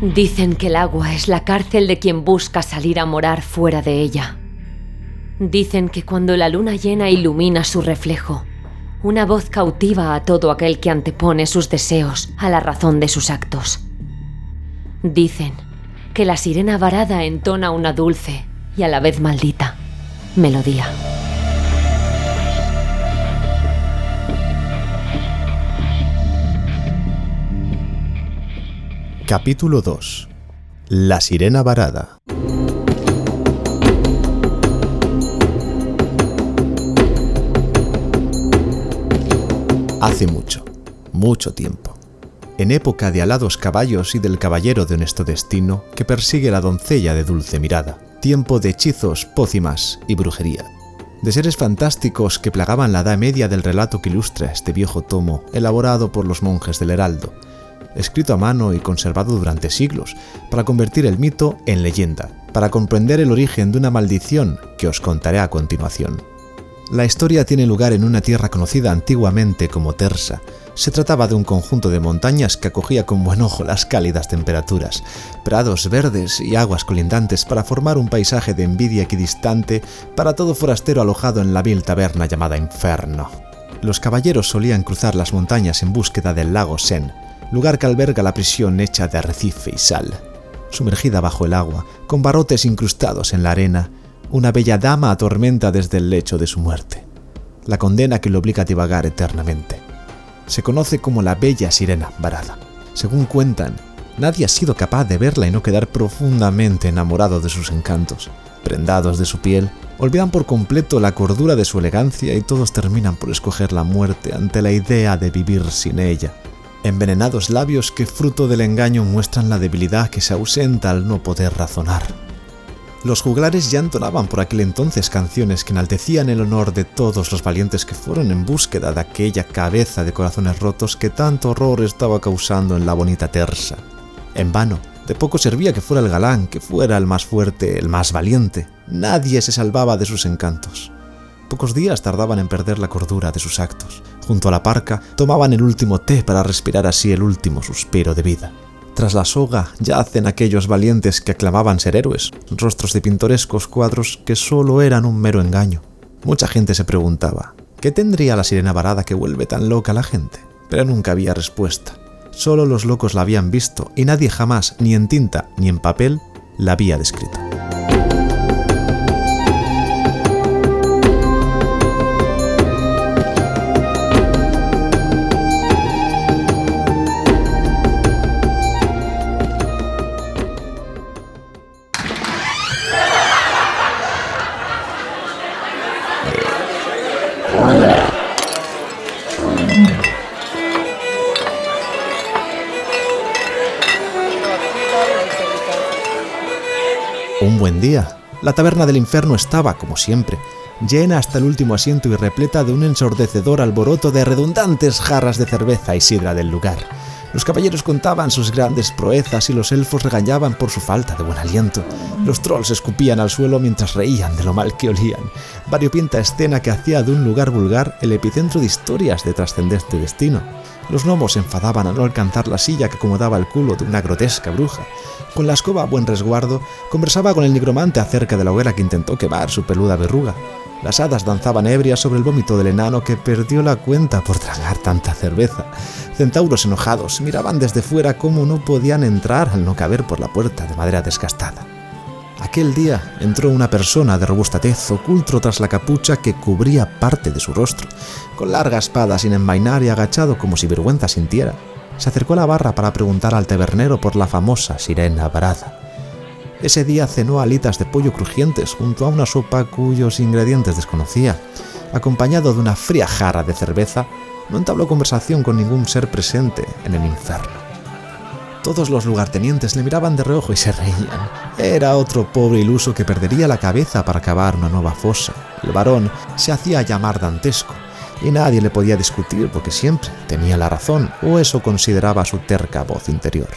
Dicen que el agua es la cárcel de quien busca salir a morar fuera de ella. Dicen que cuando la luna llena ilumina su reflejo, una voz cautiva a todo aquel que antepone sus deseos a la razón de sus actos. Dicen que la sirena varada entona una dulce y a la vez maldita melodía. Capítulo 2. La sirena varada. Hace mucho tiempo, en época de alados caballos y del caballero de honesto destino que persigue la doncella de dulce mirada, tiempo de hechizos, pócimas y brujería, de seres fantásticos que plagaban la edad media del relato que ilustra este viejo tomo elaborado por los monjes del Heraldo, escrito a mano y conservado durante siglos para convertir el mito en leyenda, para comprender el origen de una maldición que os contaré a continuación. La historia tiene lugar en una tierra conocida antiguamente como Tersa. Se trataba de un conjunto de montañas que acogía con buen ojo las cálidas temperaturas, prados verdes y aguas colindantes para formar un paisaje de envidia equidistante para todo forastero alojado en la vil taberna llamada Inferno. Los caballeros solían cruzar las montañas en búsqueda del lago Sen, lugar que alberga la prisión hecha de arrecife y sal. Sumergida bajo el agua, con barrotes incrustados en la arena, una bella dama atormenta desde el lecho de su muerte, la condena que le obliga a divagar eternamente. Se conoce como la bella sirena varada. Según cuentan, nadie ha sido capaz de verla y no quedar profundamente enamorado de sus encantos. Prendados de su piel, olvidan por completo la cordura de su elegancia y todos terminan por escoger la muerte ante la idea de vivir sin ella. Envenenados labios que fruto del engaño muestran la debilidad que se ausenta al no poder razonar. Los juglares ya entonaban por aquel entonces canciones que enaltecían el honor de todos los valientes que fueron en búsqueda de aquella cabeza de corazones rotos que tanto horror estaba causando en la bonita Tersa. En vano, de poco servía que fuera el galán, que fuera el más fuerte, el más valiente. Nadie se salvaba de sus encantos. Pocos días tardaban en perder la cordura de sus actos. Junto a la parca tomaban el último té para respirar así el último suspiro de vida. Tras la soga yacen aquellos valientes que aclamaban ser héroes, rostros de pintorescos cuadros que solo eran un mero engaño. Mucha gente se preguntaba, ¿qué tendría la sirena varada que vuelve tan loca a la gente? Pero nunca había respuesta. Solo los locos la habían visto y nadie jamás, ni en tinta ni en papel, la había descrito. Un buen día. La taberna del infierno estaba, como siempre, llena hasta el último asiento y repleta de un ensordecedor alboroto de redundantes jarras de cerveza y sidra del lugar. Los caballeros contaban sus grandes proezas y los elfos regañaban por su falta de buen aliento. Los trolls escupían al suelo mientras reían de lo mal que olían. Variopinta escena que hacía de un lugar vulgar el epicentro de historias de trascendente destino. Los gnomos se enfadaban al no alcanzar la silla que acomodaba el culo de una grotesca bruja. Con la escoba a buen resguardo, conversaba con el nigromante acerca de la hoguera que intentó quemar su peluda verruga. Las hadas danzaban ebrias sobre el vómito del enano que perdió la cuenta por tragar tanta cerveza. Centauros enojados miraban desde fuera cómo no podían entrar al no caber por la puerta de madera desgastada. Aquel día entró una persona de robusta tez, oculto tras la capucha que cubría parte de su rostro. Con larga espada sin envainar y agachado como si vergüenza sintiera, se acercó a la barra para preguntar al tabernero por la famosa sirena varada. Ese día cenó alitas de pollo crujientes junto a una sopa cuyos ingredientes desconocía. Acompañado de una fría jarra de cerveza, no entabló conversación con ningún ser presente en el infierno. Todos los lugartenientes le miraban de reojo y se reían. Era otro pobre iluso que perdería la cabeza para cavar una nueva fosa. El varón se hacía llamar dantesco, y nadie le podía discutir porque siempre tenía la razón, o eso consideraba su terca voz interior.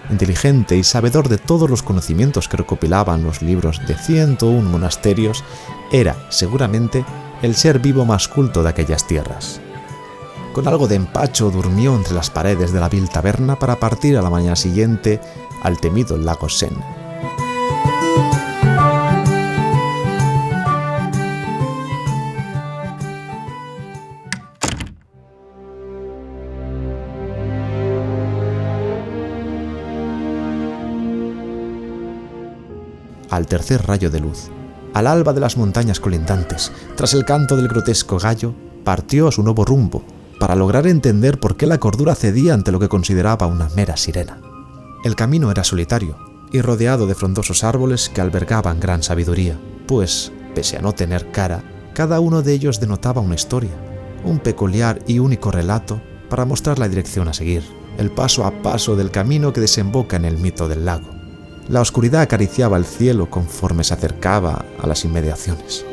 Inteligente y sabedor de todos los conocimientos que recopilaban los libros de 101 monasterios, era, seguramente, el ser vivo más culto de aquellas tierras. Con algo de empacho durmió entre las paredes de la vil taberna para partir a la mañana siguiente al temido lago Sen. Al tercer rayo de luz, al alba de las montañas colindantes, tras el canto del grotesco gallo, partió a su nuevo rumbo, para lograr entender por qué la cordura cedía ante lo que consideraba una mera sirena. El camino era solitario y rodeado de frondosos árboles que albergaban gran sabiduría, pues, pese a no tener cara, cada uno de ellos denotaba una historia, un peculiar y único relato para mostrar la dirección a seguir, el paso a paso del camino que desemboca en el mito del lago. La oscuridad acariciaba el cielo conforme se acercaba a las inmediaciones.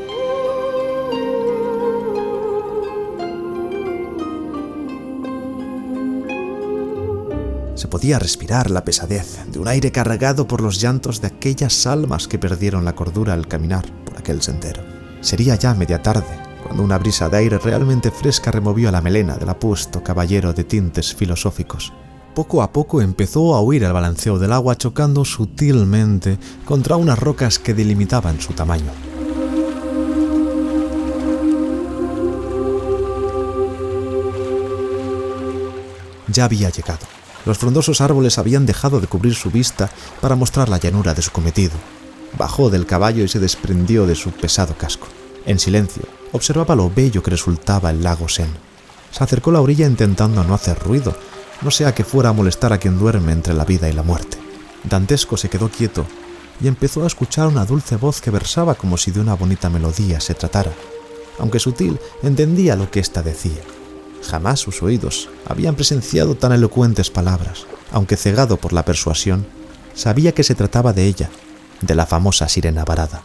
Se podía respirar la pesadez de un aire cargado por los llantos de aquellas almas que perdieron la cordura al caminar por aquel sendero. Sería ya media tarde, cuando una brisa de aire realmente fresca removió la melena del apuesto caballero de tintes filosóficos. Poco a poco empezó a huir el balanceo del agua, chocando sutilmente contra unas rocas que delimitaban su tamaño. Ya había llegado. Los frondosos árboles habían dejado de cubrir su vista para mostrar la llanura de su cometido. Bajó del caballo y se desprendió de su pesado casco. En silencio, observaba lo bello que resultaba el lago Sen. Se acercó a la orilla intentando no hacer ruido, no sea que fuera a molestar a quien duerme entre la vida y la muerte. Dantesco se quedó quieto y empezó a escuchar una dulce voz que versaba como si de una bonita melodía se tratara. Aunque sutil, entendía lo que ésta decía. Jamás sus oídos habían presenciado tan elocuentes palabras, aunque cegado por la persuasión, sabía que se trataba de ella, de la famosa sirena varada.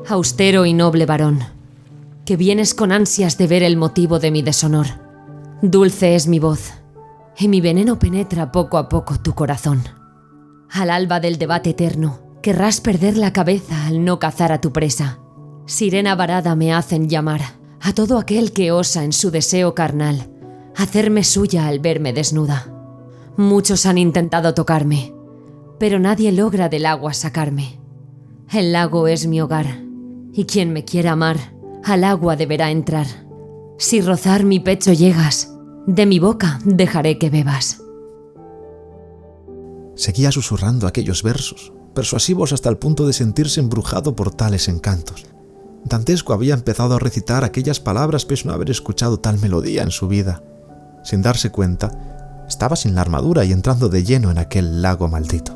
Austero y noble varón, que vienes con ansias de ver el motivo de mi deshonor. Dulce es mi voz, y mi veneno penetra poco a poco tu corazón. Al alba del debate eterno, querrás perder la cabeza al no cazar a tu presa. Sirena varada me hacen llamar a todo aquel que osa en su deseo carnal hacerme suya al verme desnuda. Muchos han intentado tocarme, pero nadie logra del agua sacarme. El lago es mi hogar, y quien me quiera amar, al agua deberá entrar. Si rozar mi pecho llegas, de mi boca dejaré que bebas. Seguía susurrando aquellos versos, persuasivos hasta el punto de sentirse embrujado por tales encantos. Dantesco había empezado a recitar aquellas palabras pese a no haber escuchado tal melodía en su vida. Sin darse cuenta, estaba sin la armadura y entrando de lleno en aquel lago maldito.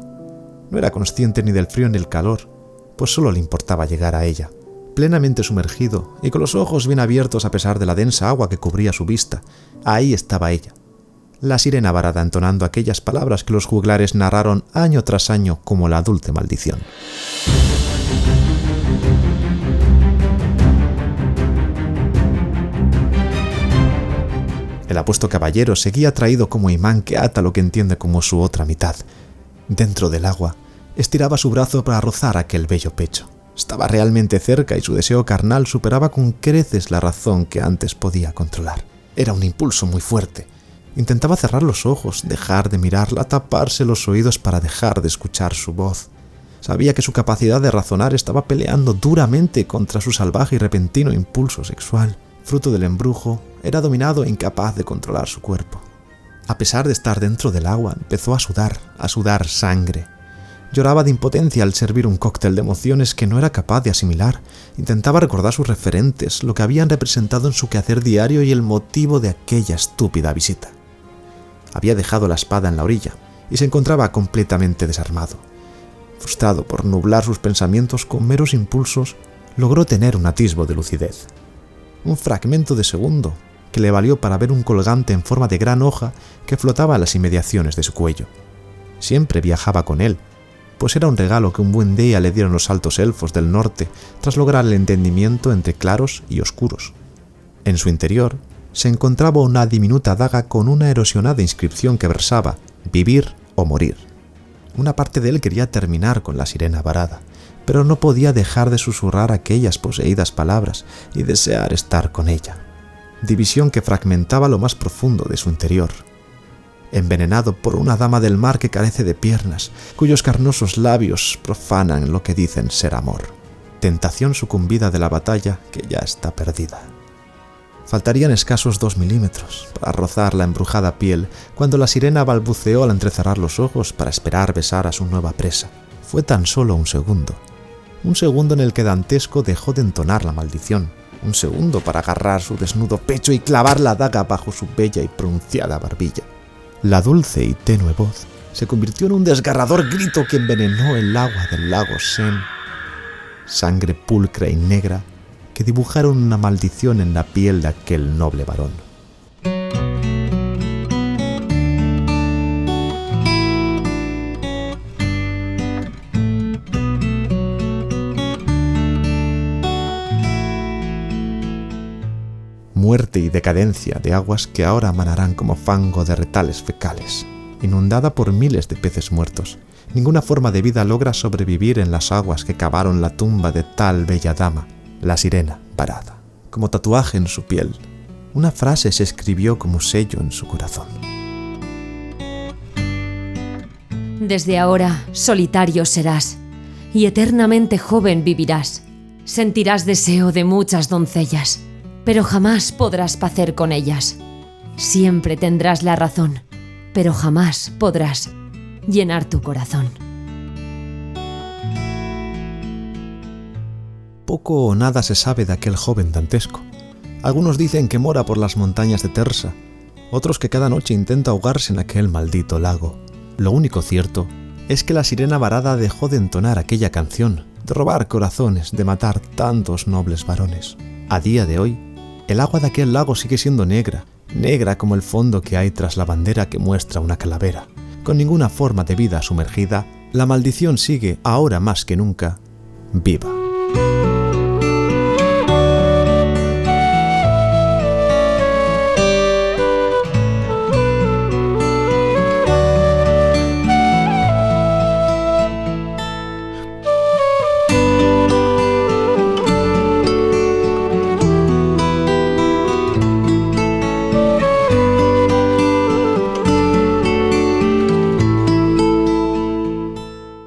No era consciente ni del frío ni del calor, pues solo le importaba llegar a ella. Plenamente sumergido y con los ojos bien abiertos a pesar de la densa agua que cubría su vista, ahí estaba ella, la sirena varada entonando aquellas palabras que los juglares narraron año tras año como la dulce maldición. El apuesto caballero seguía atraído como imán que ata lo que entiende como su otra mitad. Dentro del agua, estiraba su brazo para rozar aquel bello pecho. Estaba realmente cerca y su deseo carnal superaba con creces la razón que antes podía controlar. Era un impulso muy fuerte. Intentaba cerrar los ojos, dejar de mirarla, taparse los oídos para dejar de escuchar su voz. Sabía que su capacidad de razonar estaba peleando duramente contra su salvaje y repentino impulso sexual. Fruto del embrujo, era dominado e incapaz de controlar su cuerpo. A pesar de estar dentro del agua, empezó a sudar sangre. Lloraba de impotencia al servir un cóctel de emociones que no era capaz de asimilar. Intentaba recordar sus referentes, lo que habían representado en su quehacer diario y el motivo de aquella estúpida visita. Había dejado la espada en la orilla y se encontraba completamente desarmado. Frustrado por nublar sus pensamientos con meros impulsos, logró tener un atisbo de lucidez. Un fragmento de segundo que le valió para ver un colgante en forma de gran hoja que flotaba a las inmediaciones de su cuello. Siempre viajaba con él, pues era un regalo que un buen día le dieron los altos elfos del norte tras lograr el entendimiento entre claros y oscuros. En su interior se encontraba una diminuta daga con una erosionada inscripción que versaba «Vivir o morir». Una parte de él quería terminar con la sirena varada, pero no podía dejar de susurrar aquellas poseídas palabras y desear estar con ella. División que fragmentaba lo más profundo de su interior. Envenenado por una dama del mar que carece de piernas, cuyos carnosos labios profanan lo que dicen ser amor. Tentación sucumbida de la batalla que ya está perdida. Faltarían escasos 2 milímetros para rozar la embrujada piel cuando la sirena balbuceó al entrecerrar los ojos para esperar besar a su nueva presa. Fue tan solo un segundo en el que Dantesco dejó de entonar la maldición, un segundo para agarrar su desnudo pecho y clavar la daga bajo su bella y pronunciada barbilla. La dulce y tenue voz se convirtió en un desgarrador grito que envenenó el agua del lago Sen. Sangre pulcra y negra que dibujaron una maldición en la piel de aquel noble varón. Muerte y decadencia de aguas que ahora manarán como fango de retales fecales. Inundada por miles de peces muertos, ninguna forma de vida logra sobrevivir en las aguas que cavaron la tumba de tal bella dama, la sirena varada. Como tatuaje en su piel, una frase se escribió como sello en su corazón. Desde ahora, solitario serás, y eternamente joven vivirás. Sentirás deseo de muchas doncellas, pero jamás podrás pacer con ellas. Siempre tendrás la razón, pero jamás podrás llenar tu corazón. Poco o nada se sabe de aquel joven dantesco. Algunos dicen que mora por las montañas de Tersa, otros que cada noche intenta ahogarse en aquel maldito lago. Lo único cierto es que la sirena varada dejó de entonar aquella canción, de robar corazones, de matar tantos nobles varones. A día de hoy, el agua de aquel lago sigue siendo negra, negra como el fondo que hay tras la bandera que muestra una calavera. Con ninguna forma de vida sumergida, la maldición sigue, ahora más que nunca, viva.